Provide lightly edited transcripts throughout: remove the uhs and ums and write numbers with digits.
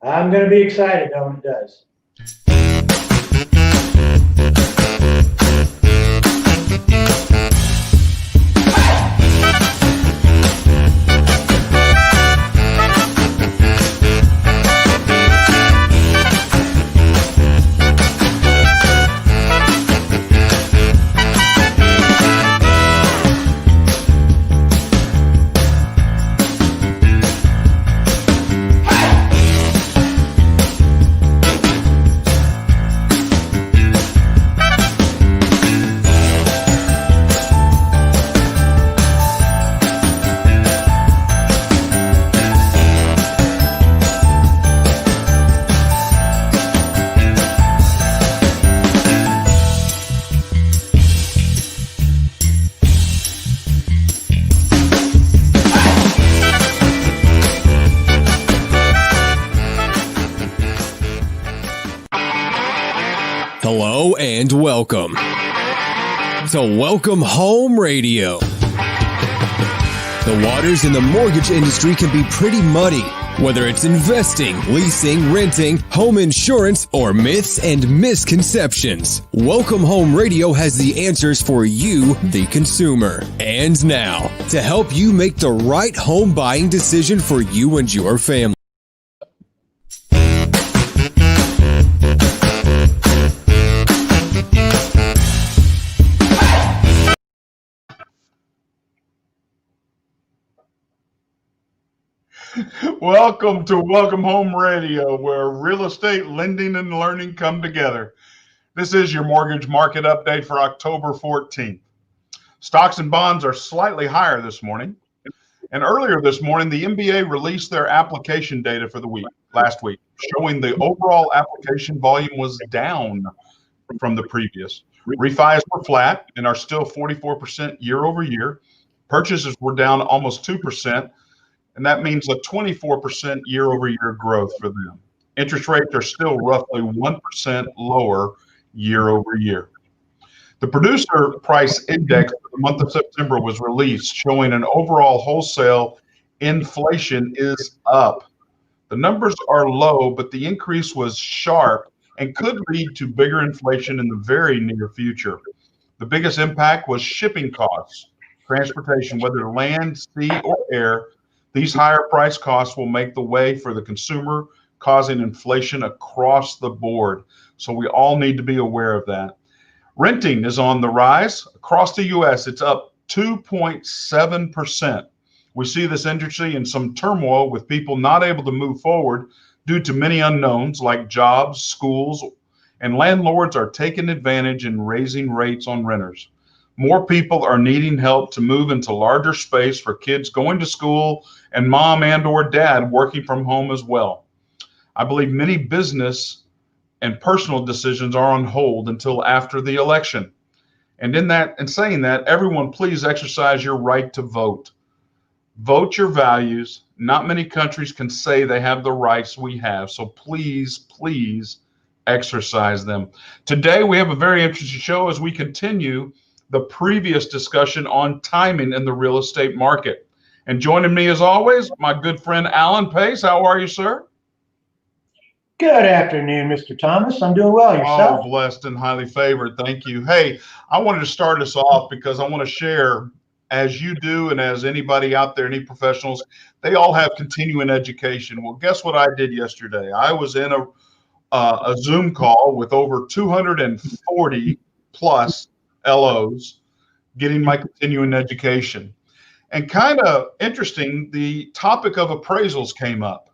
I'm going to be excited when it does. Hello and welcome to Welcome Home Radio. The waters in the mortgage industry can be pretty muddy, whether it's investing, leasing, renting, home insurance, or myths and misconceptions. Welcome Home Radio has the answers for you, the consumer. And now, to help you make the right home buying decision for you and your family. Welcome to Welcome Home Radio, where real estate lending and learning come together. This is your mortgage market update for October 14th. Stocks and bonds are slightly higher this morning. And earlier this morning, the MBA released their application data for the last week, showing the overall application volume was down from the previous. Refis were flat and are still 44% year over year. Purchases were down almost 2%. And that means a 24% year-over-year growth for them. Interest rates are still roughly 1% lower year-over-year. The producer price index for the month of September was released, showing an overall wholesale inflation is up. The numbers are low, but the increase was sharp and could lead to bigger inflation in the very near future. The biggest impact was shipping costs, transportation, whether land, sea, or air. These higher price costs will make the way for the consumer, causing inflation across the board. So we all need to be aware of that. Renting is on the rise. Across the U.S., it's up 2.7%. We see this industry in some turmoil with people not able to move forward due to many unknowns like jobs, schools, and landlords are taking advantage and raising rates on renters. More people are needing help to move into larger space for kids going to school and mom and or dad working from home as well. I believe many business and personal decisions are on hold until after the election. And in saying that, everyone please exercise your right to vote. Vote your values. Not many countries can say they have the rights we have. So please, please exercise them. Today we have a very interesting show as we continue the previous discussion on timing in the real estate market. And joining me as always, my good friend Alan Pace. How are you, sir? Good afternoon, Mr. Thomas. I'm doing well. Yourself? Oh, blessed and highly favored. Thank you. Hey, I wanted to start us off because I want to share, as you do and as anybody out there, any professionals, they all have continuing education. Well, guess what I did yesterday? I was in a Zoom call with over 240 plus LOs getting my continuing education. And kind of interesting, the topic of appraisals came up.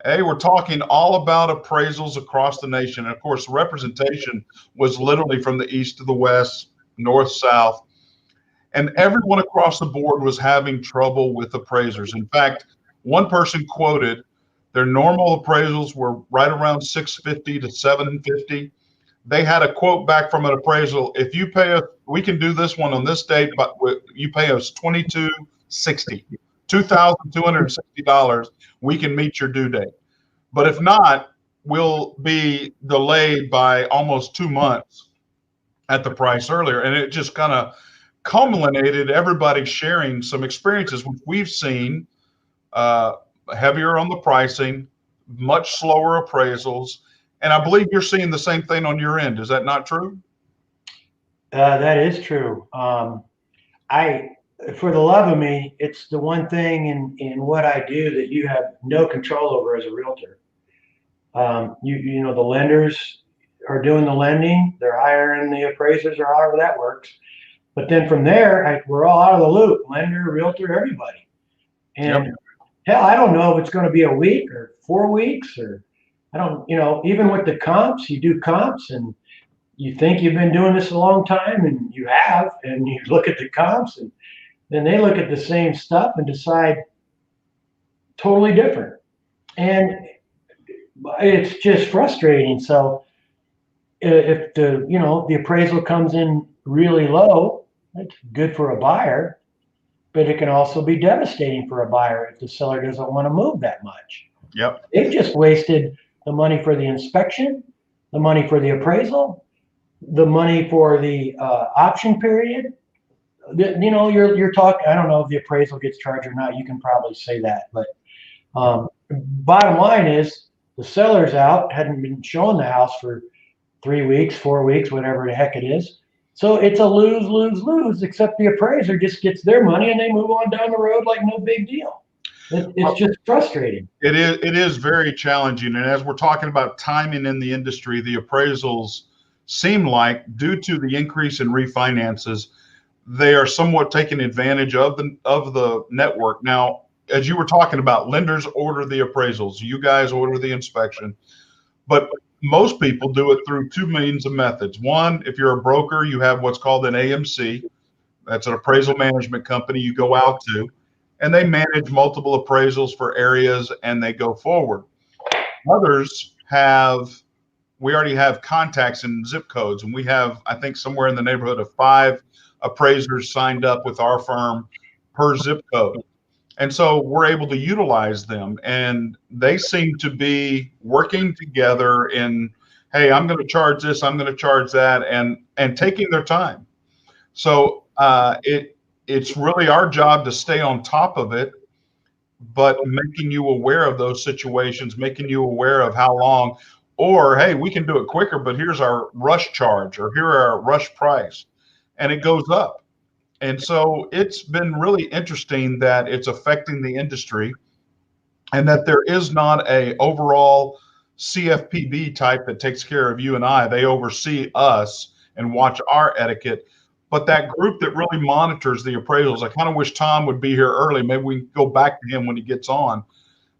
Hey, we're talking all about appraisals across the nation. And of course, representation was literally from the east to the west, north, south. And everyone across the board was having trouble with appraisers. In fact, one person quoted their normal appraisals were right around 650 to 750. They had a quote back from an appraisal. If you pay us, we can do this one on this date, but you pay us $2,260, $2,260. We can meet your due date. But if not, we'll be delayed by almost 2 months at the price earlier. And it just kind of culminated everybody sharing some experiences, which we've seen heavier on the pricing, much slower appraisals. And I believe you're seeing the same thing on your end. Is that not true? That is true. For the love of me, it's the one thing in what I do that you have no control over as a realtor. You know, the lenders are doing the lending, they're hiring the appraisers or however that works. But then from there, we're all out of the loop, lender, realtor, everybody. And Yep. hell, I don't know if it's going to be a week or 4 weeks or I don't, you know, even with the comps, you do comps and you think you've been doing this a long time and you have, and you look at the comps and then they look at the same stuff and decide totally different. And it's just frustrating. So if the appraisal comes in really low, that's good for a buyer, but it can also be devastating for a buyer if the seller doesn't want to move that much. Yep. They've just wasted the money for the inspection, the money for the appraisal, the money for the option period. You're talking, I don't know if the appraisal gets charged or not. You can probably say that, but bottom line is the seller's out, hadn't been showing the house for 3 weeks, 4 weeks, whatever the heck it is. So it's a lose, lose, lose, except the appraiser just gets their money and they move on down the road like no big deal. It's just frustrating. It is very challenging. And as we're talking about timing in the industry, the appraisals seem like, due to the increase in refinances, they are somewhat taking advantage of the network. Now, as you were talking about, lenders order the appraisals, you guys order the inspection, but most people do it through two means of methods. One, if you're a broker, you have what's called an AMC. That's an appraisal management company you go out to, and they manage multiple appraisals for areas and they go forward. Others we already have contacts and zip codes, and we have, I think, somewhere in the neighborhood of 5 appraisers signed up with our firm per zip code. And so we're able to utilize them, and they seem to be working together in, hey, I'm going to charge this, I'm going to charge that, and taking their time. So it's really our job to stay on top of it, but making you aware of those situations, making you aware of how long, or, hey, we can do it quicker, but here's our rush charge, or here are our rush price, and it goes up. And so it's been really interesting that it's affecting the industry, and that there is not a overall CFPB type that takes care of you and I. They oversee us and watch our etiquette. But that group that really monitors the appraisals, I kind of wish Tom would be here early. Maybe we can go back to him when he gets on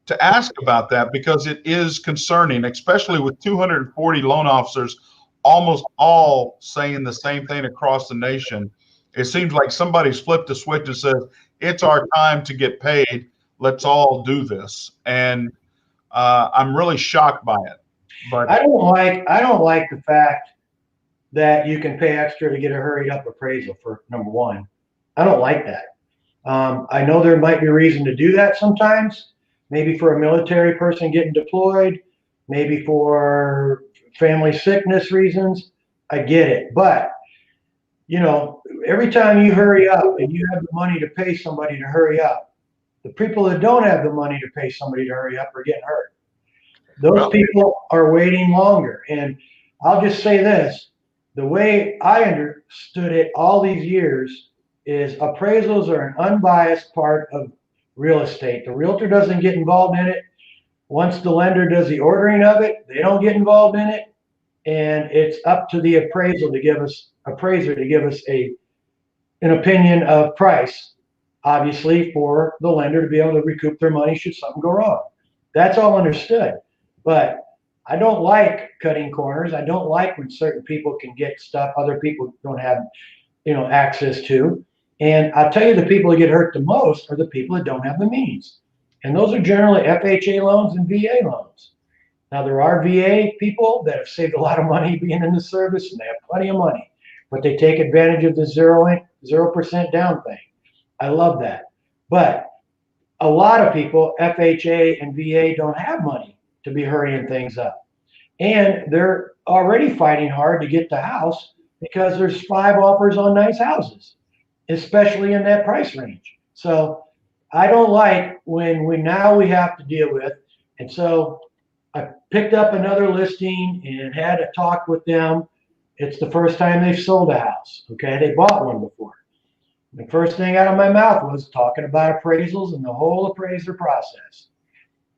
to ask about that, because it is concerning, especially with 240 loan officers, almost all saying the same thing across the nation. It seems like somebody's flipped a switch and says, it's our time to get paid. Let's all do this. And I'm really shocked by it. But I don't like the fact that you can pay extra to get a hurried up appraisal, for number one. I don't like that. I know there might be a reason to do that sometimes, maybe for a military person getting deployed, maybe for family sickness reasons. I get it. But, every time you hurry up and you have the money to pay somebody to hurry up, the people that don't have the money to pay somebody to hurry up are getting hurt. Those people are waiting longer. And I'll just say this. The way I understood it all these years is appraisals are an unbiased part of real estate. The realtor doesn't get involved in it. Once the lender does the ordering of it, they don't get involved in it. And it's up to the appraiser to give us an opinion of price, obviously, for the lender to be able to recoup their money should something go wrong. That's all understood. But I don't like cutting corners. I don't like when certain people can get stuff other people don't have, access to. And I'll tell you, the people that get hurt the most are the people that don't have the means. And those are generally FHA loans and VA loans. Now, there are VA people that have saved a lot of money being in the service, and they have plenty of money, but they take advantage of the 0% down thing. I love that. But a lot of people, FHA and VA, don't have money to be hurrying things up. And they're already fighting hard to get the house because there's 5 offers on nice houses, especially in that price range. So I don't like when we have to deal with. And so I picked up another listing and had a talk with them. It's the first time they've sold a house. Okay. They bought one before. The first thing out of my mouth was talking about appraisals and the whole appraiser process.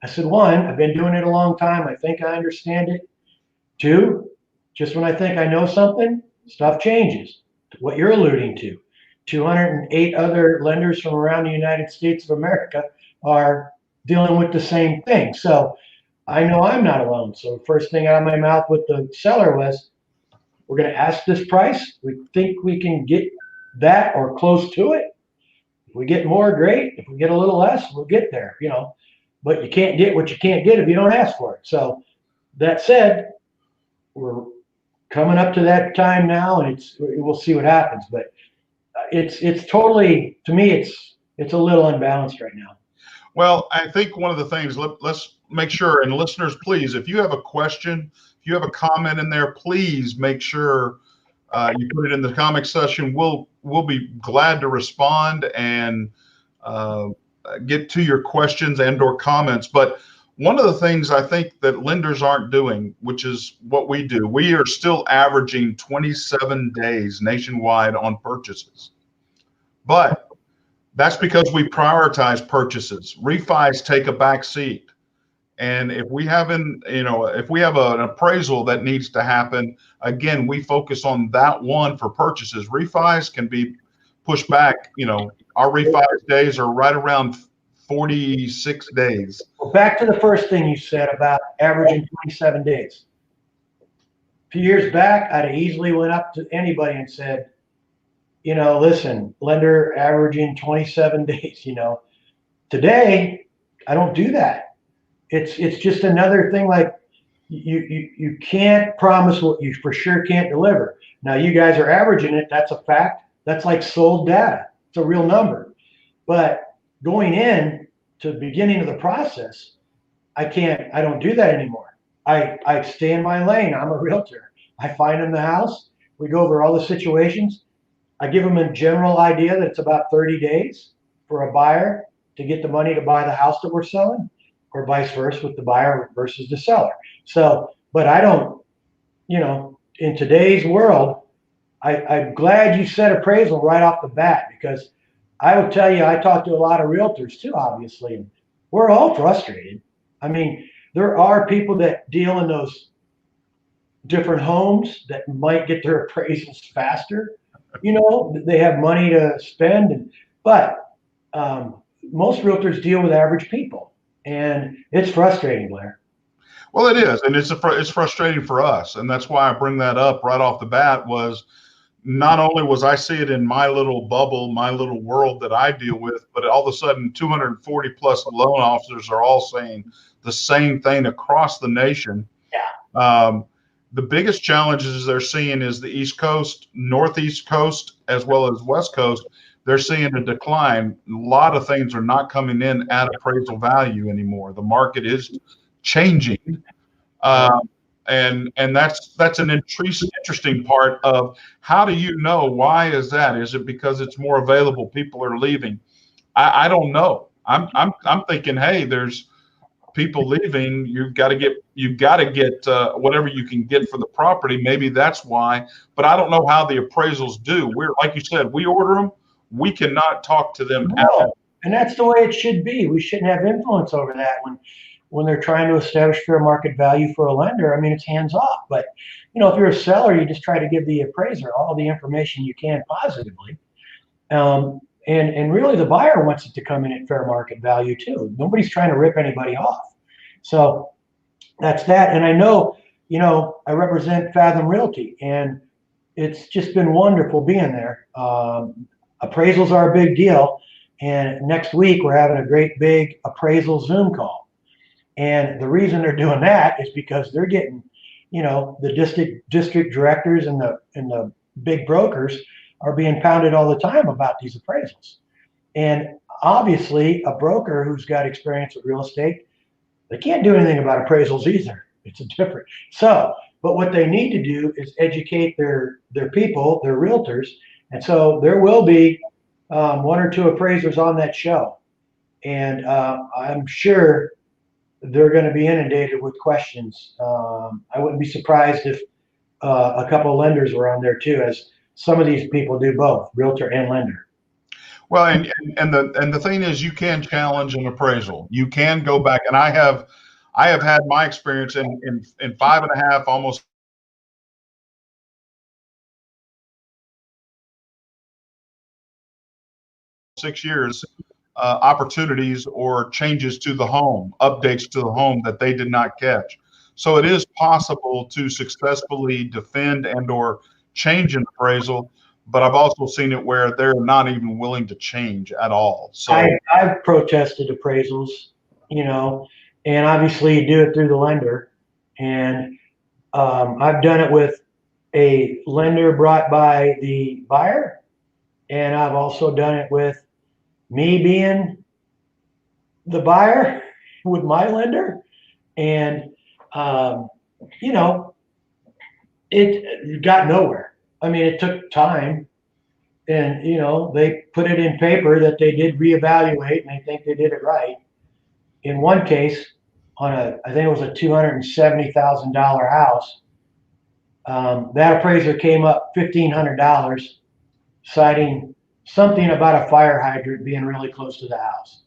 I said, one, I've been doing it a long time. I think I understand it. Two, just when I think I know something, stuff changes. What you're alluding to. 208 other lenders from around the United States of America are dealing with the same thing. So I know I'm not alone. So the first thing out of my mouth with the seller was, we're going to ask this price. We think we can get that or close to it. If we get more, great. If we get a little less, we'll get there, but you can't get what you can't get if you don't ask for it. So that said, we're coming up to that time now, and we'll see what happens, but it's totally, to me, it's a little unbalanced right now. Well, I think one of the things, let's make sure, and listeners, please, if you have a question, if you have a comment in there, please make sure you put it in the comment section. We'll be glad to respond and get to your questions and or comments. But one of the things I think that lenders aren't doing, which is what we do, we are still averaging 27 days nationwide on purchases. But that's because we prioritize purchases. Refis take a back seat. And if we have an appraisal that needs to happen, again, we focus on that one for purchases. Refis can be pushed back. Our refi days are right around 46 days. Well, back to the first thing you said about averaging 27 days. A few years back, I'd have easily went up to anybody and said, listen, lender averaging 27 days, Today, I don't do that. It's just another thing, like you can't promise what you for sure can't deliver. Now you guys are averaging it. That's a fact. That's like sold data. It's a real number. But going in to the beginning of the process, I don't do that anymore. I stay in my lane. I'm a realtor. I find them the house. We go over all the situations. I give them a general idea that it's about 30 days for a buyer to get the money to buy the house that we're selling, or vice versa with the buyer versus the seller. So, but I don't, in today's world, I'm glad you said appraisal right off the bat, because I will tell you, I talk to a lot of realtors too, obviously, and we're all frustrated. I mean, there are people that deal in those different homes that might get their appraisals faster. They have money to spend, but most realtors deal with average people. And it's frustrating, Blair. Well, it is, and it's frustrating for us, and that's why I bring that up right off the bat. Was not only was I see it in my little bubble, my little world that I deal with, but all of a sudden 240 plus loan officers are all saying the same thing across the nation. Yeah. The biggest challenges they're seeing is the East Coast, Northeast Coast, as well as West Coast. They're seeing a decline. A lot of things are not coming in at appraisal value anymore. The market is changing. And that's an interesting part of how do you know? Why is that? Is it because it's more available? People are leaving. I don't know. I'm thinking, hey, there's people leaving. You've got to get whatever you can get for the property. Maybe that's why. But I don't know how the appraisals do. We're, like you said, we order them. We cannot talk to them at all. And that's the way it should be. We shouldn't have influence over that when they're trying to establish fair market value for a lender. I mean, it's hands off. But if you're a seller, you just try to give the appraiser all the information you can positively. And really the buyer wants it to come in at fair market value too. Nobody's trying to rip anybody off. So that's that. And I know, I represent Fathom Realty, and it's just been wonderful being there. Appraisals are a big deal. And next week we're having a great big appraisal Zoom call. And the reason they're doing that is because they're getting, the district directors and the big brokers are being pounded all the time about these appraisals. And obviously a broker who's got experience with real estate, they can't do anything about appraisals either. It's a different. But what they need to do is educate their people, their realtors. And so there will be one or two appraisers on that show. And I'm sure they're going to be inundated with questions. I wouldn't be surprised if a couple of lenders were on there too, as some of these people do both, realtor and lender. Well, and the thing is, you can challenge an appraisal. You can go back, and I have had my experience in 5.5, almost 6 years, opportunities or changes to the home, updates to the home that they did not catch. So it is possible to successfully defend and or change an appraisal, but I've also seen it where they're not even willing to change at all. So I've protested appraisals, and obviously you do it through the lender. And I've done it with a lender brought by the buyer, and I've also done it with me being the buyer with my lender. And, it got nowhere. I mean, it took time, and, they put it in paper that they did reevaluate and they think they did it right. In one case, I think it was a $270,000 house, that appraiser came up $1,500, citing something about a fire hydrant being really close to the house.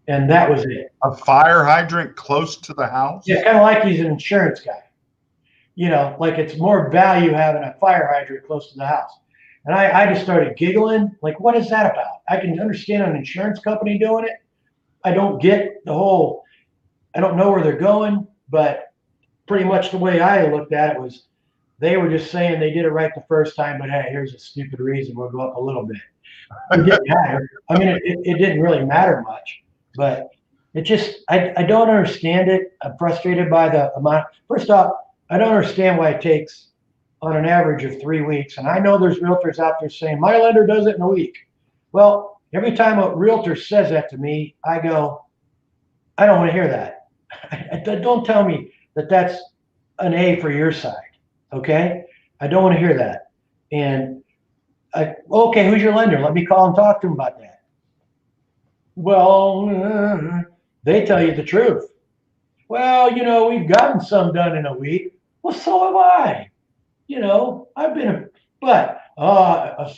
And that was it. a fire hydrant close to the house? Yeah, kind of like he's an insurance guy. Like it's more value having a fire hydrant close to the house. And I just started giggling, like, what is that about? I can understand an insurance company doing it. I don't get I don't know where they're going, but pretty much the way I looked at it was they were just saying they did it right the first time, but hey, here's a stupid reason, we'll go up a little bit. It didn't matter. I mean, it didn't really matter much, but it just, I don't understand it. I'm frustrated by the amount. First off, I don't understand why it takes on an average of 3 weeks. And I know there's realtors out there saying, my lender does it in a week. Well, every time a realtor says that to me, I go, I don't want to hear that. Don't tell me that that's an A for your side. Okay. I don't want to hear that. And okay, who's your lender? Let me call and talk to him about that. Well, they tell you the truth. Well, we've gotten some done in a week. Well, so have I.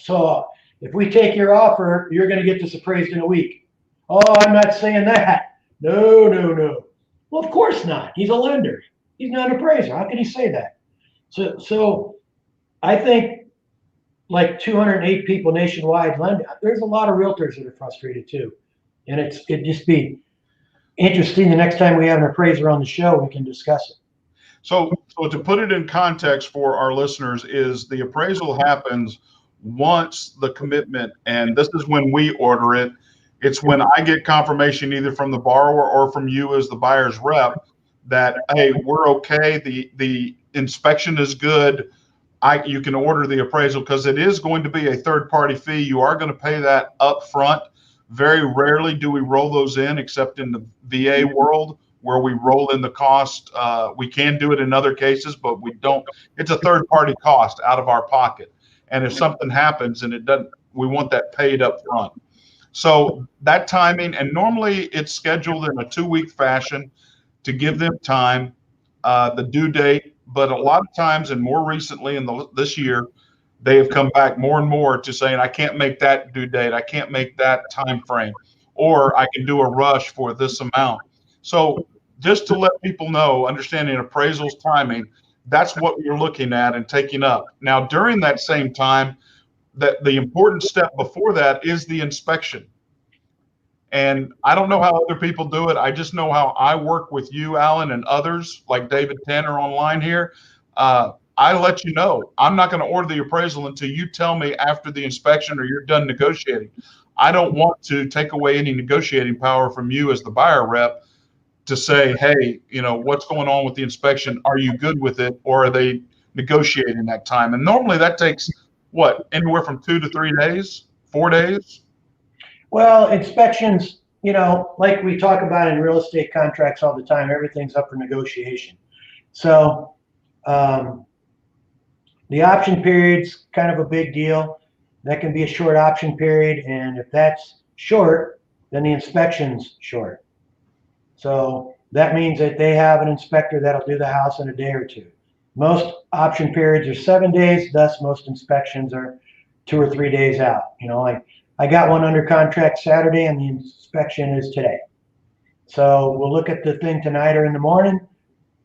So if we take your offer, you're going to get this appraised in a week. Oh, I'm not saying that. No. Well, of course not. He's a lender. He's not an appraiser. How can he say that? So I think like 208 people nationwide lend. There's a lot of realtors that are frustrated too. And it'd just be interesting the next time we have an appraiser on the show, we can discuss it. So to put it in context for our listeners, is the appraisal happens once the commitment, and this is when we order it. It's when I get confirmation either from the borrower or from you as the buyer's rep that, hey, we're okay. The inspection is good. You can order the appraisal, because it is going to be a third-party fee. You are going to pay that up front. Very rarely do we roll those in, except in the VA world where we roll in the cost. We can do it in other cases, but we don't. It's a third-party cost out of our pocket. And if something happens and it doesn't, we want that paid up front. So that timing, and normally it's scheduled in a 2-week fashion to give them time, the due date. But a lot of times, and more recently this year, they have come back more and more to saying, I can't make that due date. I can't make that time frame, or I can do a rush for this amount. So just to let people know, understanding appraisal's timing, that's what you're looking at and taking up. Now, during that same time, that the important step before that is the inspection. And I don't know how other people do it. I just know how I work with you, Alan, and others like David Tanner online here. I let you know I'm not going to order the appraisal until you tell me after the inspection or you're done negotiating. I don't want to take away any negotiating power from you as the buyer rep to say, hey, what's going on with the inspection? Are you good with it? Or are they negotiating that time? And normally that takes anywhere from 2 to 3 days, 4 days? Well, inspections, like we talk about in real estate contracts all the time, everything's up for negotiation. So the option period's kind of a big deal. That can be a short option period. And if that's short, then the inspection's short. So that means that they have an inspector that'll do the house in a day or two. Most option periods are 7 days, thus most inspections are 2 or 3 days out. I got one under contract Saturday and the inspection is today. So we'll look at the thing tonight or in the morning,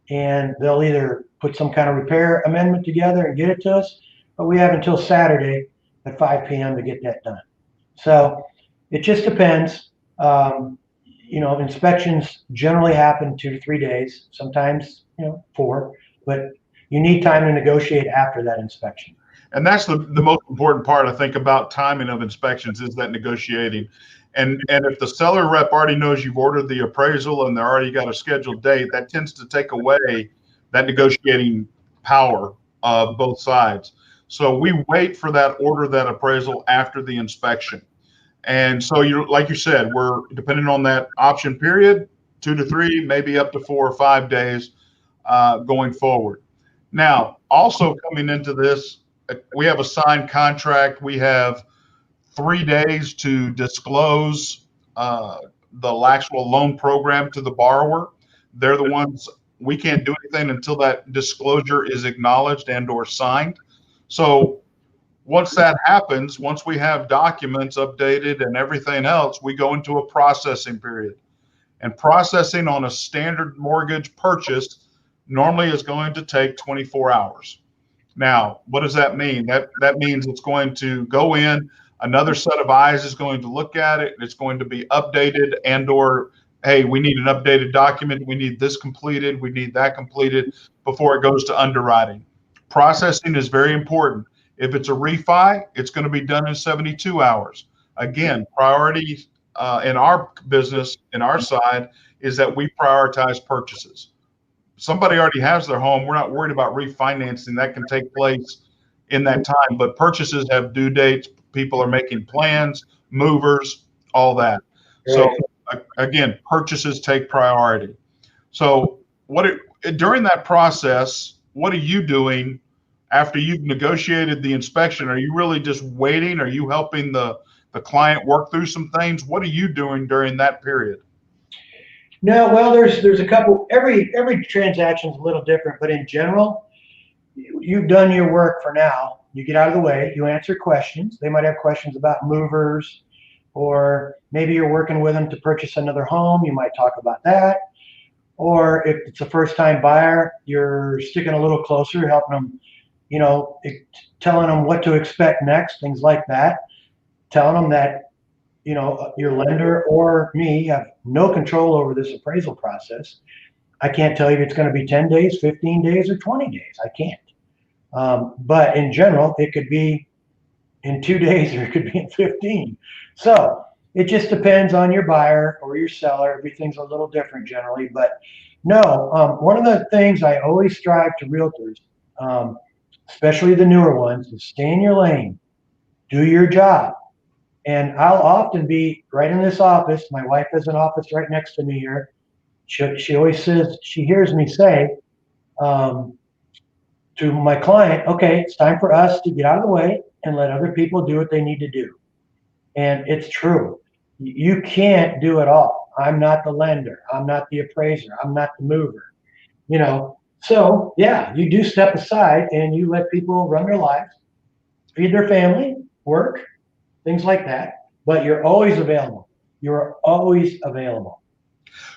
and they'll either put some kind of repair amendment together and get it to us, but we have until Saturday at 5 p.m. to get that done. So it just depends. Inspections generally happen 2 to 3 days, sometimes 4, but you need time to negotiate after that inspection. And that's the most important part, I think, about timing of inspections is that negotiating. And if the seller rep already knows you've ordered the appraisal and they already got a scheduled date, that tends to take away that negotiating power of both sides. So we wait for that order, that appraisal after the inspection. And so like you said, we're depending on that option period, 2 to 3, maybe up to 4 or 5 days going forward. Now, also coming into this, we have a signed contract. We have 3 days to disclose the actual loan program to the borrower. They're the ones, we can't do anything until that disclosure is acknowledged and or signed. So once that happens, once we have documents updated and everything else, we go into a processing period. And processing on a standard mortgage purchase normally is going to take 24 hours. Now, what does that mean? That means it's going to go in, another set of eyes is going to look at it, it's going to be updated and or, hey, we need an updated document, we need this completed, we need that completed before it goes to underwriting. Processing is very important. If it's a refi, it's going to be done in 72 hours. Again, priority in our business, in our side, is that we prioritize purchases. Somebody already has their home. We're not worried about refinancing. That can take place in that time. But purchases have due dates. People are making plans, movers, all that. So again, purchases take priority. So during that process, what are you doing after you've negotiated the inspection? Are you really just waiting? Are you helping the client work through some things? What are you doing during that period? No, well, there's a couple. Every transaction is a little different, but in general, you've done your work for now. You get out of the way. You answer questions. They might have questions about movers, or maybe you're working with them to purchase another home. You might talk about that. Or if it's a first-time buyer, you're sticking a little closer, helping them, telling them what to expect next, things like that. Telling them that your lender or me have no control over this appraisal process. I can't tell you if it's going to be 10 days, 15 days, or 20 days. I can't. But in general, it could be in 2 days or it could be in 15. So it just depends on your buyer or your seller. Everything's a little different generally. But no, one of the things I always strive to realtors, especially the newer ones, is stay in your lane, do your job. And I'll often be right in this office. My wife has an office right next to me here. She always says, she hears me say to my client, okay, it's time for us to get out of the way and let other people do what they need to do. And it's true. You can't do it all. I'm not the lender. I'm not the appraiser. I'm not the mover. So yeah, you do step aside and you let people run their lives, feed their family, work, things like that, but you're always available. You're always available.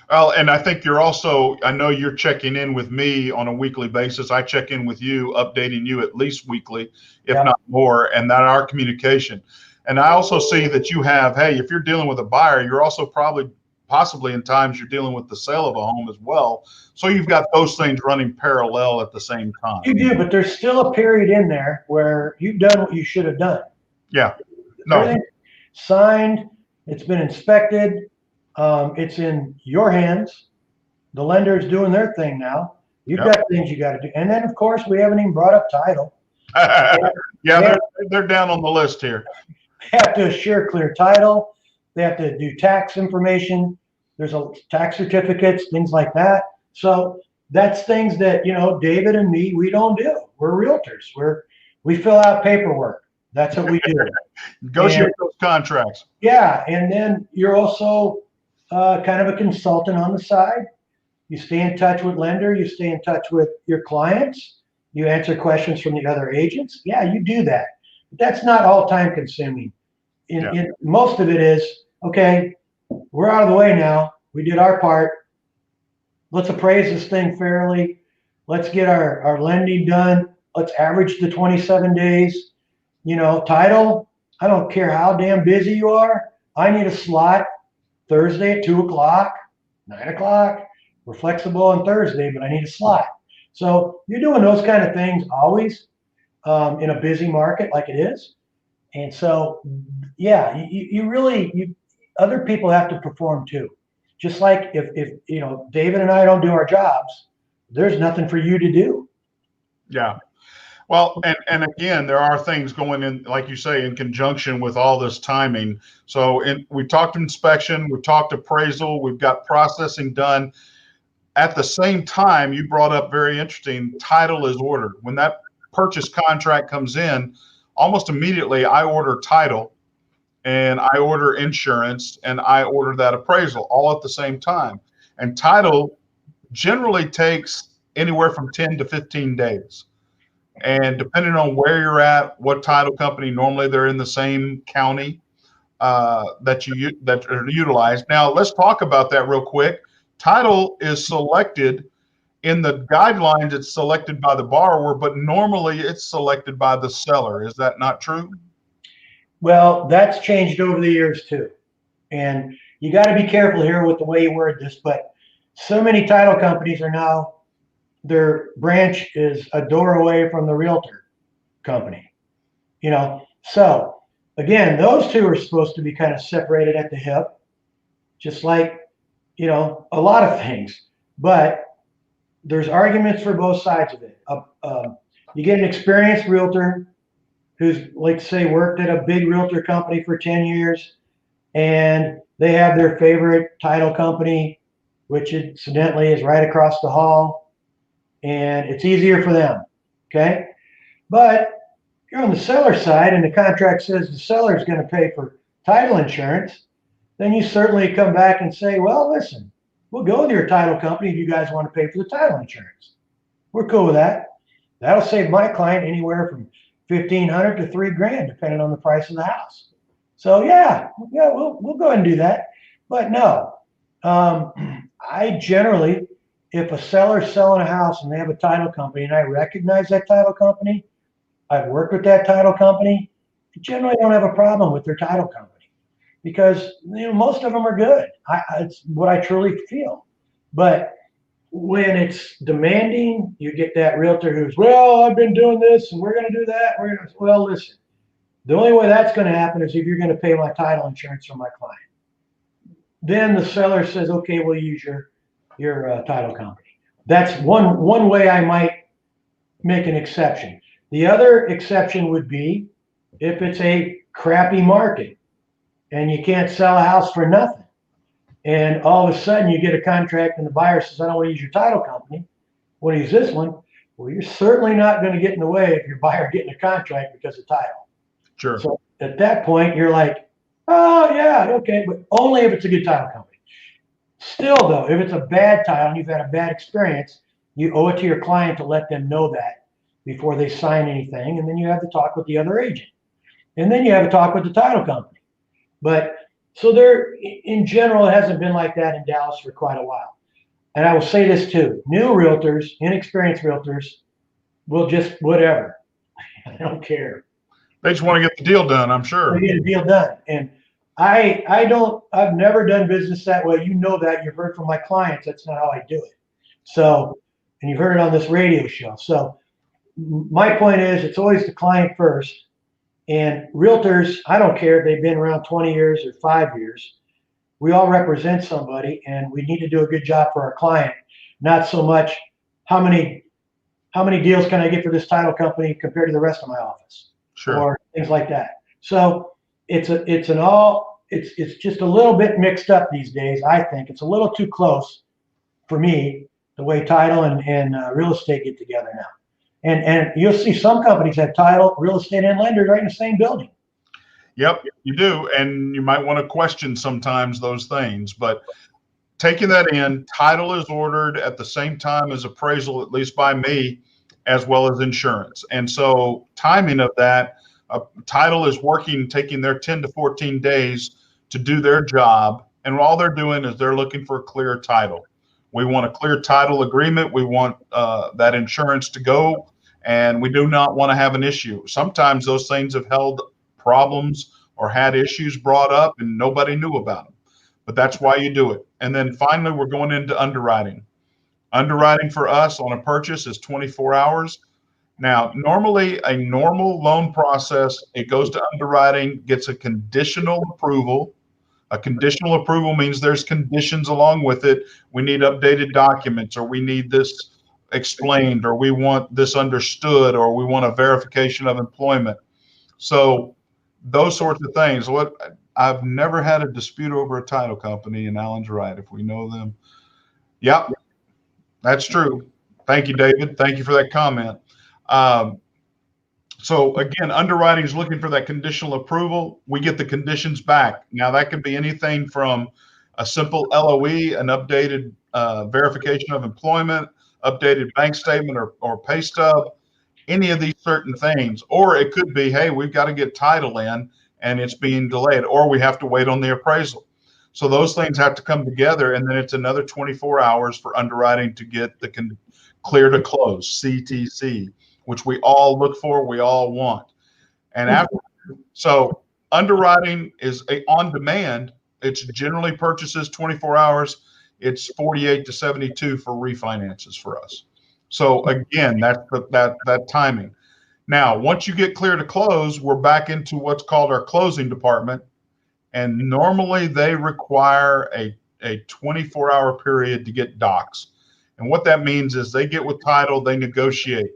Well, and I think I know you're checking in with me on a weekly basis. I check in with you, updating you at least weekly, if not more, and that our communication. And I also see that you have, hey, if you're dealing with a buyer, you're also possibly in times you're dealing with the sale of a home as well. So you've got those things running parallel at the same time. You do, but there's still a period in there where you've done what you should have done. Yeah. No. Everything signed, it's been inspected, it's in your hands. The lender is doing their thing now. You've got things you got to do. And then, of course, we haven't even brought up title. They're down on the list here. They have to assure clear title. They have to do tax information. There's tax certificates, things like that. So that's things that, David and me, we don't do. We're realtors. We fill out paperwork. That's what we do. Negotiate those contracts. Yeah, and then you're also kind of a consultant on the side. You stay in touch with lender, you stay in touch with your clients, you answer questions from the other agents. Yeah, you do that. But that's not all time consuming. Most of it is, okay, we're out of the way now. We did our part. Let's appraise this thing fairly. Let's get our lending done. Let's average the 27 days. Title, I don't care how damn busy you are. I need a slot Thursday at 2 o'clock, 9 o'clock. We're flexible on Thursday, but I need a slot. So you're doing those kind of things always in a busy market like it is. And so, yeah, you really, other people have to perform too. Just like if David and I don't do our jobs, there's nothing for you to do. Yeah. Well, and again, there are things going in, like you say, in conjunction with all this timing. So we talked inspection, we've talked appraisal, we've got processing done. At the same time, you brought up very interesting, title is ordered. When that purchase contract comes in, almost immediately I order title and I order insurance and I order that appraisal all at the same time. And title generally takes anywhere from 10 to 15 days. And depending on where you're at, what title company, normally they're in the same county that are utilized. Now, let's talk about that real quick. Title is selected in the guidelines. It's selected by the borrower, but normally it's selected by the seller. Is that not true? Well, that's changed over the years too. And you got to be careful here with the way you word this, but so many title companies are now, their branch is a door away from the realtor company, So again, those two are supposed to be kind of separated at the hip, just like, a lot of things, but there's arguments for both sides of it. You get an experienced realtor who's, like, say, worked at a big realtor company for 10 years, and they have their favorite title company, which incidentally is right across the hall, and it's easier for them, okay? But you're on the seller side, and the contract says the seller is going to pay for title insurance, then you certainly come back and say, well, listen, we'll go with your title company if you guys want to pay for the title insurance. We're cool with that. That'll save my client anywhere from $1,500 to $3,000, depending on the price of the house. So yeah, we'll go ahead and do that. But no, I generally, if a seller's selling a house and they have a title company and I recognize that title company, I've worked with that title company, I generally don't have a problem with their title company because most of them are good. It's what I truly feel. But when it's demanding, you get that realtor who's, well, I've been doing this and we're going to do that. Well, listen, the only way that's going to happen is if you're going to pay my title insurance for my client. Then the seller says, okay, we'll use your title company. That's one way I might make an exception. The other exception would be if it's a crappy market and you can't sell a house for nothing. And all of a sudden you get a contract and the buyer says, I don't want to use your title company. I want to use this one. Well, you're certainly not going to get in the way of your buyer getting a contract because of title. Sure. So at that point, you're like, oh, yeah, okay, but only if it's a good title company. Still, though, if it's a bad title and you've had a bad experience, you owe it to your client to let them know that before they sign anything. And then you have to talk with the other agent. And then you have to talk with the title company. But so there, in general, it hasn't been like that in Dallas for quite a while. And I will say this too, new realtors, inexperienced realtors will just whatever. They don't care. They just want to get the deal done, I'm sure. They get a deal done. And I've never done business that way. You know that. You've heard from my clients. That's not how I do it. So, and you've heard it on this radio show. So my point is it's always the client first. And realtors, I don't care if they've been around 20 years or 5 years. We all represent somebody and we need to do a good job for our client. Not so much how many deals can I get for this title company compared to the rest of my office. Sure. Or things like that. So it's just a little bit mixed up these days. I think it's a little too close for me, the way title and real estate get together now. And you'll see some companies have title, real estate, and lenders right in the same building. Yep, you do. And you might want to question sometimes those things. But taking that in, title is ordered at the same time as appraisal, at least by me, as well as insurance. And so timing of that, title is working, taking their 10 to 14 days to do their job. And all they're doing is they're looking for a clear title. We want a clear title agreement. We want that insurance to go, and we do not want to have an issue. Sometimes those things have held problems or had issues brought up and nobody knew about them. But that's why you do it. And then finally, we're going into underwriting. Underwriting for us on a purchase is 24 hours. Now, normally a normal loan process, it goes to underwriting, gets a conditional approval. A conditional approval means there's conditions along with it. We need updated documents, or we need this explained, or we want this understood, or we want a verification of employment. So those sorts of things. I've never had a dispute over a title company, and Alan's right. If we know them. Yep, that's true. Thank you, David. Thank you for that comment. So again, underwriting is looking for that conditional approval. We get the conditions back. Now that can be anything from a simple LOE, an updated verification of employment, updated bank statement or pay stub, any of these certain things. Or it could be, hey, we've got to get title in and it's being delayed, or we have to wait on the appraisal. So those things have to come together, and then it's another 24 hours for underwriting to get the clear to close, CTC, which we all look for, we all want. And so underwriting is on demand. It's generally purchases 24 hours. It's 48 to 72 for refinances for us. So again, that's that timing. Now, once you get clear to close, we're back into what's called our closing department. And normally they require a 24-hour period to get docs. And what that means is they get with title, they negotiate,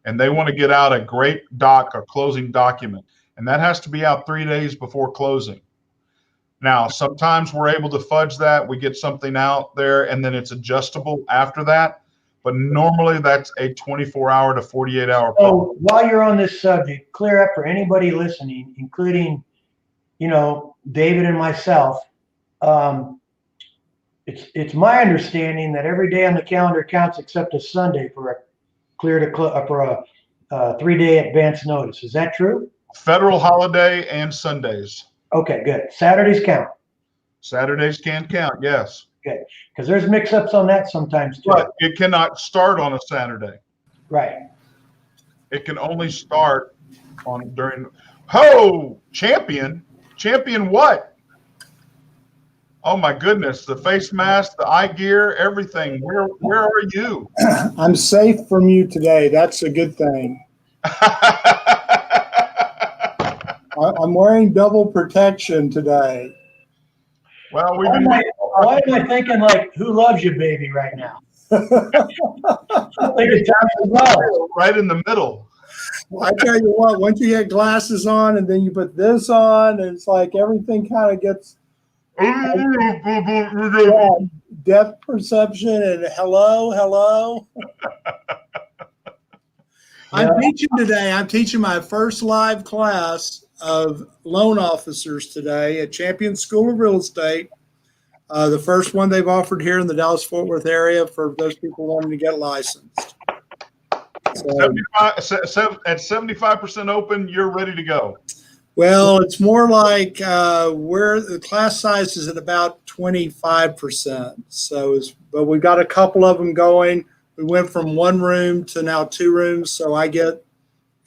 and they want to get out a great doc or closing document. And that has to be out 3 days before closing. Now, sometimes we're able to fudge that. We get something out there, and then it's adjustable after that. But normally that's a 24-hour to 48-hour. So while you're on this subject, clear up for anybody listening, including, David and myself. It's my understanding that every day on the calendar counts except a Sunday for a for a 3-day advance notice. Is that true? Federal holiday and Sundays. Okay, good. Saturdays count. Saturdays can count, yes. Okay, because there's mix-ups on that sometimes too. But it cannot start on a Saturday. Right. It can only start during. Champion what? Oh my goodness! The face mask, the eye gear, everything. Where are you? I'm safe from you today. That's a good thing. I'm wearing double protection today. Well, why am I thinking like, who loves you, baby, right now? I think it's time as well. Right in the middle. Well, I tell you what, once you get glasses on and then you put this on, it's like everything kind of gets depth perception and hello. I'm teaching today. I'm teaching my first live class of loan officers today at Champion School of Real Estate. The first one they've offered here in the Dallas-Fort Worth area for those people wanting to get licensed. So, at 75% open, you're ready to go. Well, it's more like where the class size is at about 25%. But we've got a couple of them going. We went from 1 room to now 2 rooms, so I get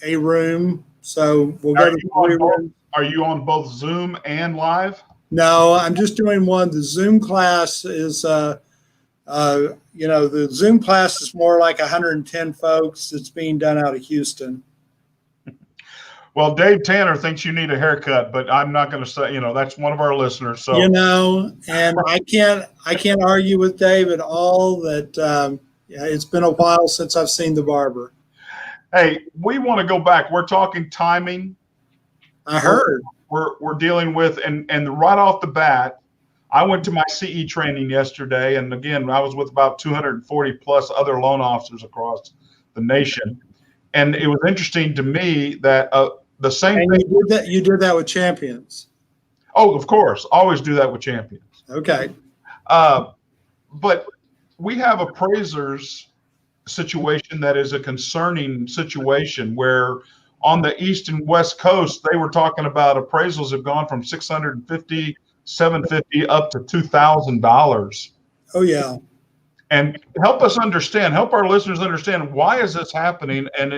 a room. So we'll go to 3 rooms. Are you on both Zoom and live? No, I'm just doing one. The Zoom class is, the Zoom class is more like 110 folks. It's being done out of Houston. Well, Dave Tanner thinks you need a haircut, but I'm not going to say, that's one of our listeners. So, and I can't argue with Dave at all that it's been a while since I've seen the barber. Hey, we want to go back. We're talking timing. I heard. We're dealing with, and right off the bat, I went to my CE training yesterday. And again, I was with about 240 plus other loan officers across the nation. And it was interesting to me that the same and thing. You did that with Champions. Oh, of course. Always do that with Champions. Okay. But we have appraisers situation that is a concerning situation where on the east and west coast, they were talking about appraisals have gone from $650, $750 up to $2,000. Oh yeah. And help our listeners understand, why is this happening? And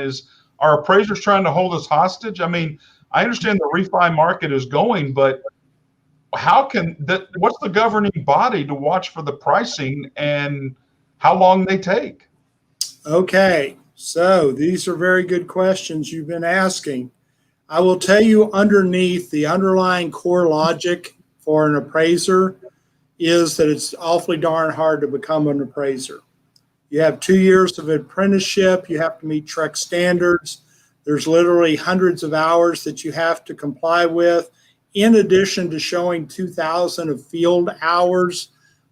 are appraisers trying to hold us hostage? I mean, I understand the refi market is going, but what's the governing body to watch for the pricing and how long they take? Okay, so these are very good questions you've been asking. I will tell you, underneath the underlying core logic for an appraiser is that it's awfully darn hard to become an appraiser. You have 2 years of apprenticeship. You have to meet TREC standards. There's literally hundreds of hours that you have to comply with, in addition to showing 2,000 of field hours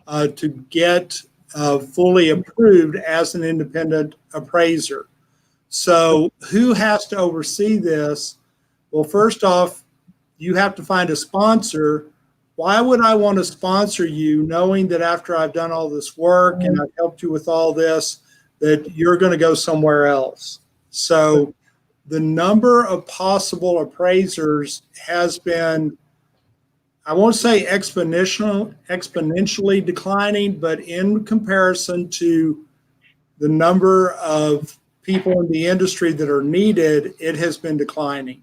to get fully approved as an independent appraiser. So who has to oversee this? Well, first off, you have to find a sponsor. Why would I want to sponsor you knowing that after I've done all this work and I've helped you with all this, that you're going to go somewhere else? So the number of possible appraisers has been, I won't say exponentially declining, but in comparison to the number of people in the industry that are needed, it has been declining.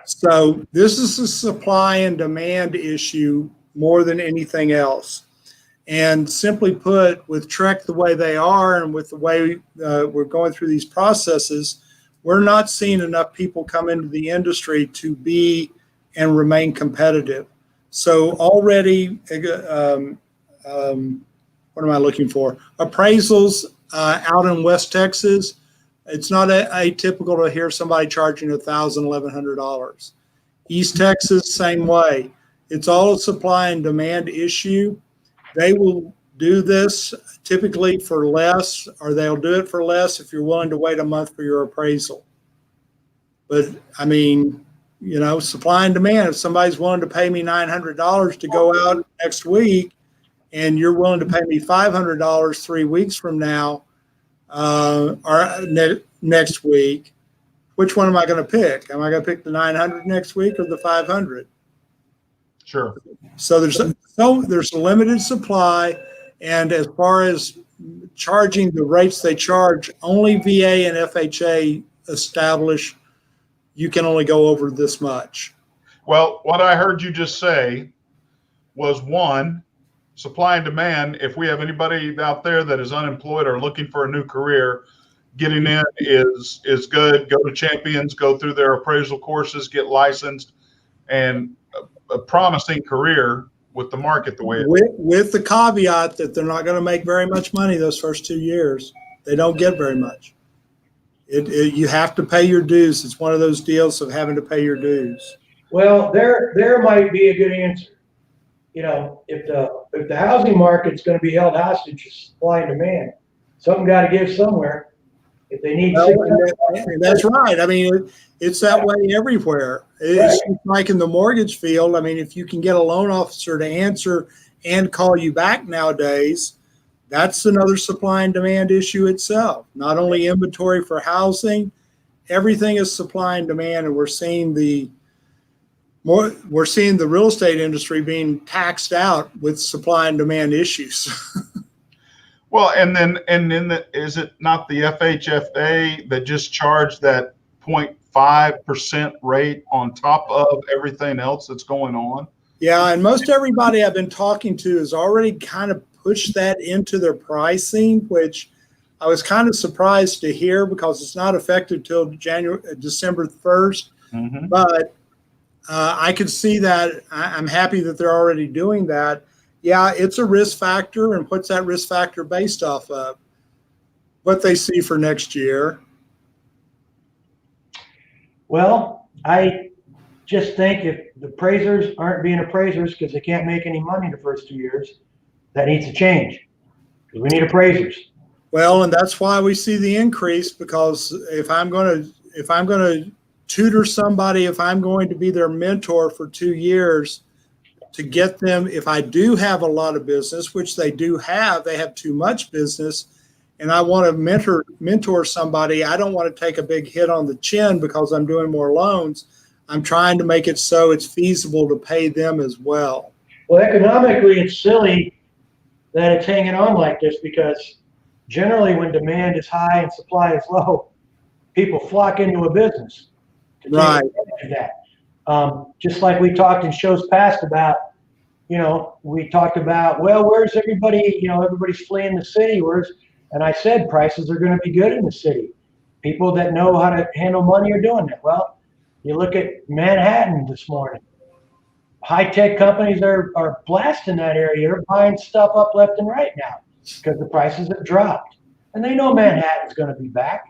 So this is a supply and demand issue more than anything else. And simply put, with TREC the way they are and with the way we're going through these processes, we're not seeing enough people come into the industry to be and remain competitive. So already, what am I looking for? Appraisals out in West Texas, it's not atypical to hear somebody charging $1,000, $1,100. East Texas, same way. It's all a supply and demand issue. They will do this typically for less, or they'll do it for less if you're willing to wait a month for your appraisal. But I mean, you know, supply and demand. If somebody's willing to pay me $900 to go out next week, and you're willing to pay me $500 3 weeks from now, or next week, which one am I going to pick? Am I going to pick the 900 next week or the 500? Sure. So there's a limited supply, and as far as charging the rates they charge, only VA and FHA establish you can only go over this much. Well, what I heard you just say was, one, supply and demand. If we have anybody out there that is unemployed or looking for a new career, getting in is good. Go to Champions, go through their appraisal courses, get licensed, and a promising career with the market the way it is. With the caveat that they're not going to make very much money those first 2 years. They don't get very much. You have to pay your dues. It's one of those deals of having to pay your dues. Well, there might be a good answer. You know, if the housing market's going to be held hostage to supply and demand, something got to give somewhere. If they need, that's right. I mean, it's that way everywhere. It's like in the mortgage field. I mean, if you can get a loan officer to answer and call you back nowadays, that's another supply and demand issue itself. Not only inventory for housing, everything is supply and demand, and we're seeing the real estate industry being taxed out with supply and demand issues. Well, and then is it not the FHFA that just charged that 0.5% rate on top of everything else that's going on? Yeah, and most everybody I've been talking to has already kind of pushed that into their pricing, which I was kind of surprised to hear because it's not effective till December 1st. Mm-hmm. But I could see that. I'm happy that they're already doing that. Yeah, it's a risk factor, and what's that risk factor based off of? What they see for next year. Well, I just think if the appraisers aren't being appraisers because they can't make any money the first 2 years, that needs to change. Because we need appraisers. Well, and that's why we see the increase, because if I'm going to tutor somebody, if I'm going to be their mentor for 2 years, to get them, if I do have a lot of business, which they do have, they have too much business, and I want to mentor somebody, I don't want to take a big hit on the chin because I'm doing more loans. I'm trying to make it so it's feasible to pay them as well. Well, economically, it's silly that it's hanging on like this, because generally when demand is high and supply is low, people flock into a business to take Right. advantage of that. Just like we talked in shows past about, we talked about, well, where's everybody, everybody's fleeing the city. And I said, prices are going to be good in the city. People that know how to handle money are doing it. Well, you look at Manhattan this morning. High-tech companies are blasting that area. They're buying stuff up left and right now because the prices have dropped. And they know Manhattan's going to be back.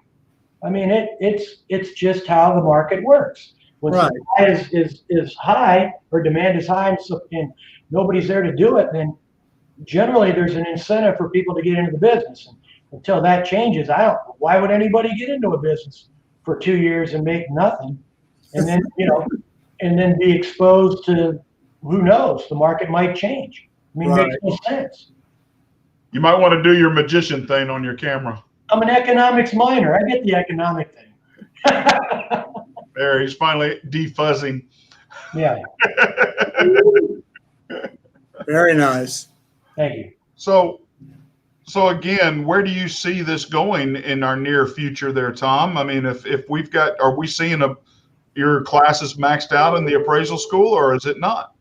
I mean, it's just how the market works. When Right. supply is high, or demand is high, and nobody's there to do it, then generally there's an incentive for people to get into the business. And until that changes, why would anybody get into a business for 2 years and make nothing, and then and then be exposed to, who knows, the market might change. I mean, Right. It makes no sense. You might want to do your magician thing on your camera. I'm an economics minor. I get the economic thing. There, he's finally defuzzing. Yeah. Very nice. Thank you. So again, where do you see this going in our near future there, Tom? I mean, if we've got, are we seeing your classes maxed out in the appraisal school, or is it not?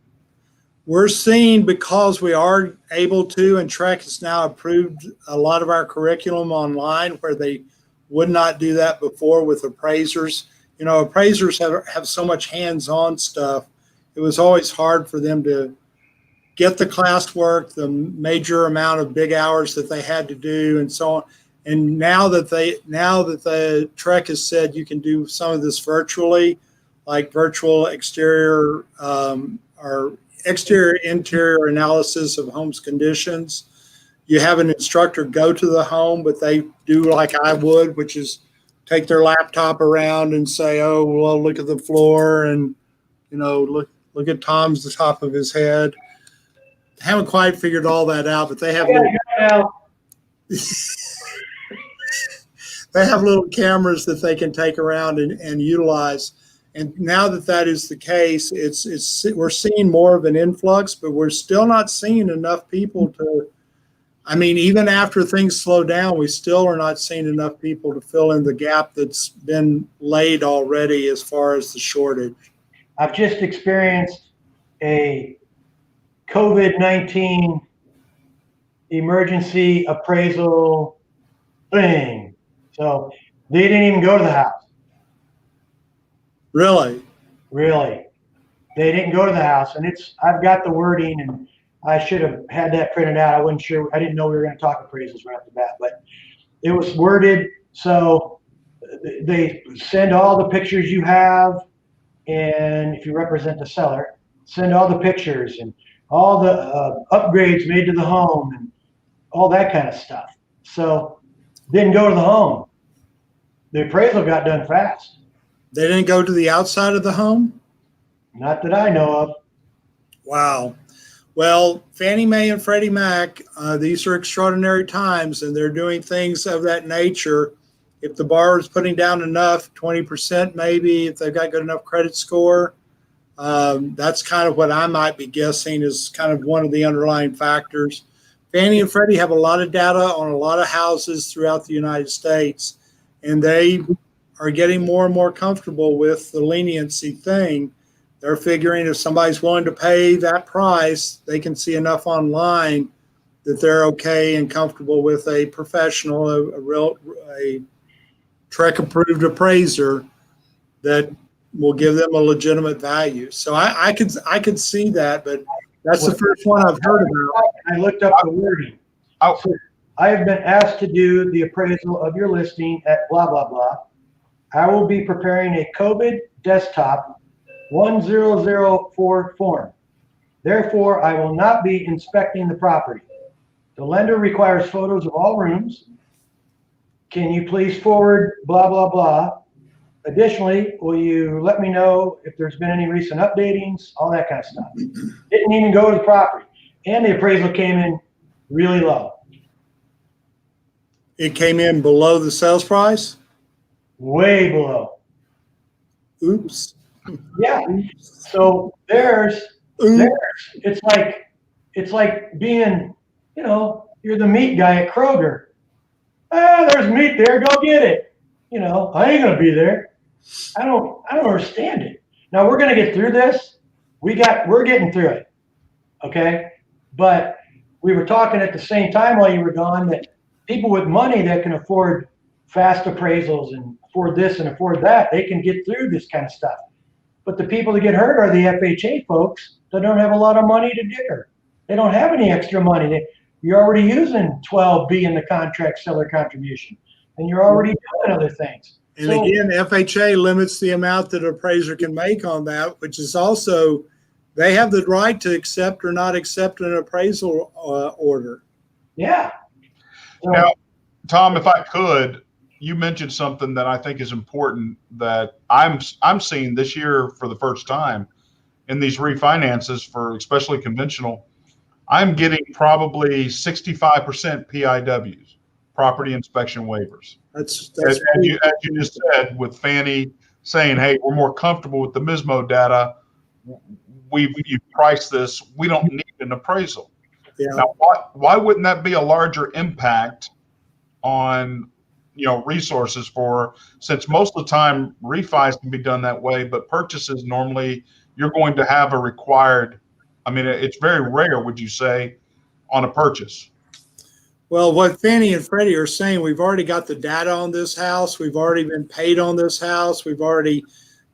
We're seeing, because we are able to, and Trek has now approved a lot of our curriculum online, where they would not do that before with appraisers. Appraisers have so much hands-on stuff. It was always hard for them to get the classwork, the major amount of big hours that they had to do, and so on. And now that the Trek has said you can do some of this virtually, like virtual exterior or exterior interior analysis of home's conditions. You have an instructor go to the home, but they do like I would, which is take their laptop around and say, oh, well, look at the floor, and look at the top of his head. Haven't quite figured all that out, but they have little cameras that they can take around and utilize. And now that is the case, we're seeing more of an influx, but we're still not seeing enough people to. I mean, even after things slow down, we still are not seeing enough people to fill in the gap that's been laid already as far as the shortage. I've just experienced a COVID-19 emergency appraisal thing. So they didn't even go to the house. Really? Really. They didn't go to the house. And I've got the wording, and I should have had that printed out. I wasn't sure. I didn't know we were going to talk appraisals right off the bat, but it was worded so they send all the pictures you have, and if you represent the seller, send all the pictures and all the upgrades made to the home and all that kind of stuff. So didn't go to the home. The appraisal got done fast. They didn't go to the outside of the home? Not that I know of. Wow. Well, Fannie Mae and Freddie Mac, these are extraordinary times, and they're doing things of that nature. If the borrower is putting down enough, 20% maybe, if they've got good enough credit score, that's kind of what I might be guessing is kind of one of the underlying factors. Fannie and Freddie have a lot of data on a lot of houses throughout the United States, and they are getting more and more comfortable with the leniency thing. They're figuring if somebody's willing to pay that price, they can see enough online that they're okay and comfortable with a professional, a Trek-approved appraiser that will give them a legitimate value. So I could see that, but that's the first one I've heard about. I looked up the wording. So I have been asked to do the appraisal of your listing at blah, blah, blah. I will be preparing a COVID desktop 1004 form. Therefore, I will not be inspecting the property. The lender requires photos of all rooms. Can you please forward blah, blah, blah? Additionally, will you let me know if there's been any recent updatings, all that kind of stuff. Didn't even go to the property. And the appraisal came in really low, It came in below the sales price? way below. Oops. Yeah. So it's like being, you're the meat guy at Kroger. There's meat there, go get it. I ain't gonna be there. I don't understand it. Now we're gonna get through this. We're getting through it. Okay. But we were talking at the same time while you were gone that people with money that can afford fast appraisals and afford this and afford that, they can get through this kind of stuff. But the people that get hurt are the FHA folks that don't have a lot of money to dare. They don't have any extra money. You're already using 12B in the contract seller contribution, and you're already doing other things. And again, FHA limits the amount that an appraiser can make on that, which is also, they have the right to accept or not accept an appraisal order. Yeah. Now, Tom, if I could, you mentioned something that I think is important that I'm seeing this year for the first time in these refinances for especially conventional. I'm getting probably 65% PIWs, property inspection waivers. That's as you just said, with Fannie saying, "Hey, we're more comfortable with the MISMO data. You priced this. We don't need an appraisal." Yeah. Now, why wouldn't that be a larger impact on resources since most of the time refis can be done that way, but purchases normally you're going to have a required. I mean, it's very rare, would you say, on a purchase? Well, what Fannie and Freddie are saying, we've already got the data on this house. We've already been paid on this house. We've already,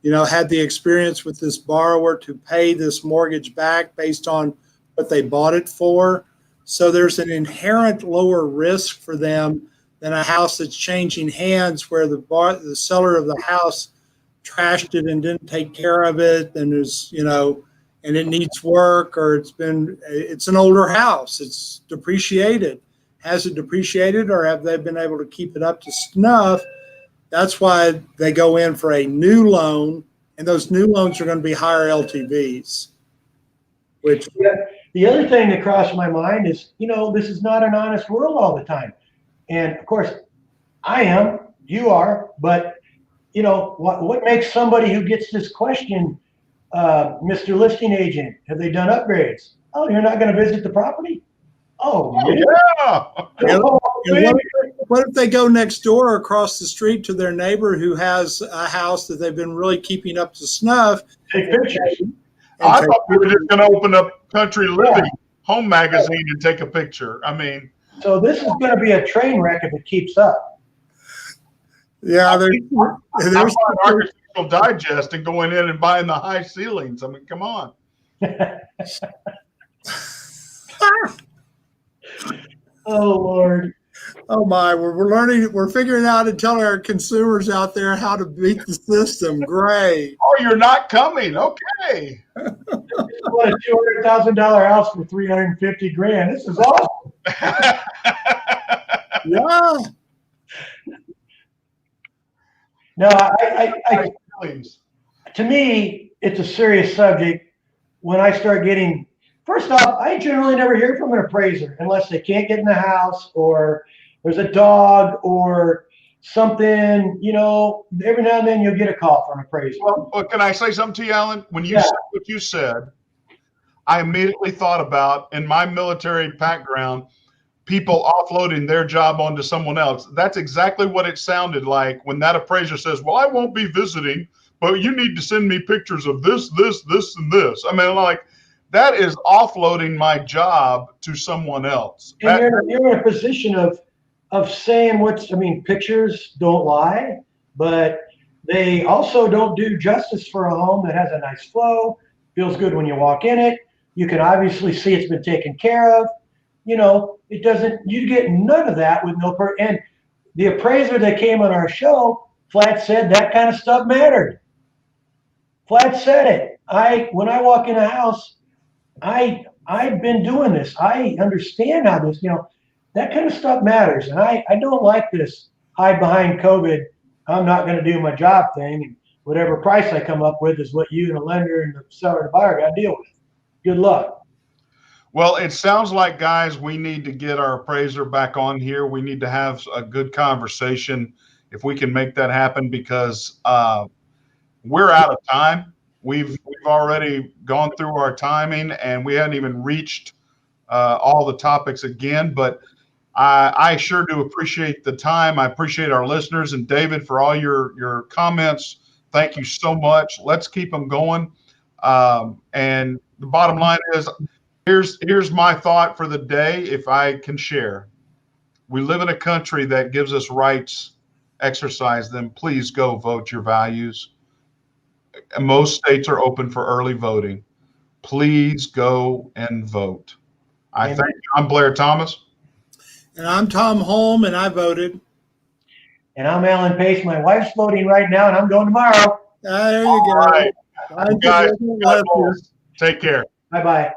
had the experience with this borrower to pay this mortgage back based on what they bought it for. So there's an inherent lower risk for them than a house that's changing hands where the seller of the house trashed it and didn't take care of it. And there's, and it needs work, or it's an older house. It's depreciated. Has it depreciated, or have they been able to keep it up to snuff? That's why they go in for a new loan, and those new loans are going to be higher LTVs. The other thing that crossed my mind is, this is not an honest world all the time. And of course, I am, you are, but what makes somebody who gets this question, Mr. Listing Agent, have they done upgrades? Oh, you're not going to visit the property? Oh, yeah. What if they go next door or across the street to their neighbor who has a house that they've been really keeping up to snuff? Take pictures. I thought we were just going to open up Country Living Home Magazine and take a picture. I mean, so this is going to be a train wreck if it keeps up. Yeah, there's Architectural Digest and going in and buying the high ceilings. I mean, come on. Oh Lord. Oh my, we're figuring out and telling our consumers out there how to beat the system. Great. Oh, you're not coming. Okay. What a $200,000 house for $350,000. This is awesome. Yeah. No, to me, it's a serious subject. When I start getting, first off, I generally never hear from an appraiser unless they can't get in the house or there's a dog or something, every now and then you'll get a call from an appraiser. Well, can I say something to you, Alan? When you said what you said, I immediately thought about, in my military background, people offloading their job onto someone else. That's exactly what it sounded like when that appraiser says, well, I won't be visiting, but you need to send me pictures of this, this, this, and this. I mean, like, that is offloading my job to someone else. And you're in a position of saying pictures don't lie, but they also don't do justice for a home that has a nice flow, feels good when you walk in it. You can obviously see it's been taken care of. It doesn't, you get none of that with and the appraiser that came on our show flat said that kind of stuff mattered. Flat said it. When I walk in a house, I've been doing this. I understand how this, that kind of stuff matters. And I don't like this hide behind COVID. I'm not going to do my job thing, and whatever price I come up with is what you and the lender and the seller and the buyer got to deal with. Good luck. Well, it sounds like, guys, we need to get our appraiser back on here. We need to have a good conversation if we can make that happen, because we're out of time. We've already gone through our timing, and we hadn't even reached all the topics again. But I sure do appreciate the time. I appreciate our listeners, and David, for all your comments. Thank you so much. Let's keep them going. And the bottom line is, here's my thought for the day, if I can share. We live in a country that gives us rights. Exercise them. Please go vote your values. Most states are open for early voting. Please go and vote. I thank you. I'm Blair Thomas. And I'm Tom Holm, and I voted. And I'm Alan Pace. My wife's voting right now, and I'm going tomorrow. There you All go. right. Bye, Guys, God bless you. take care. Bye-bye.